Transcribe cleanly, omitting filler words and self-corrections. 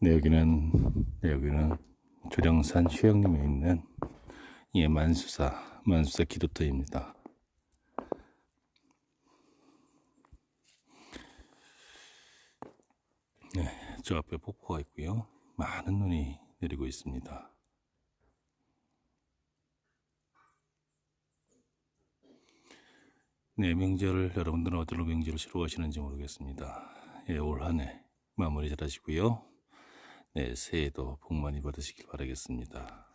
여기는 조령산 휴양림에 있는 만수사 기도터입니다. 네, 저 앞에 폭포가 있고요. 많은 눈이 내리고 있습니다. 네, 명절 여러분들은 어디로 명절을 치러 가시는지 모르겠습니다. 올 한 해 마무리 잘 하시고요. 네, 새해도 복 많이 받으시길 바라겠습니다.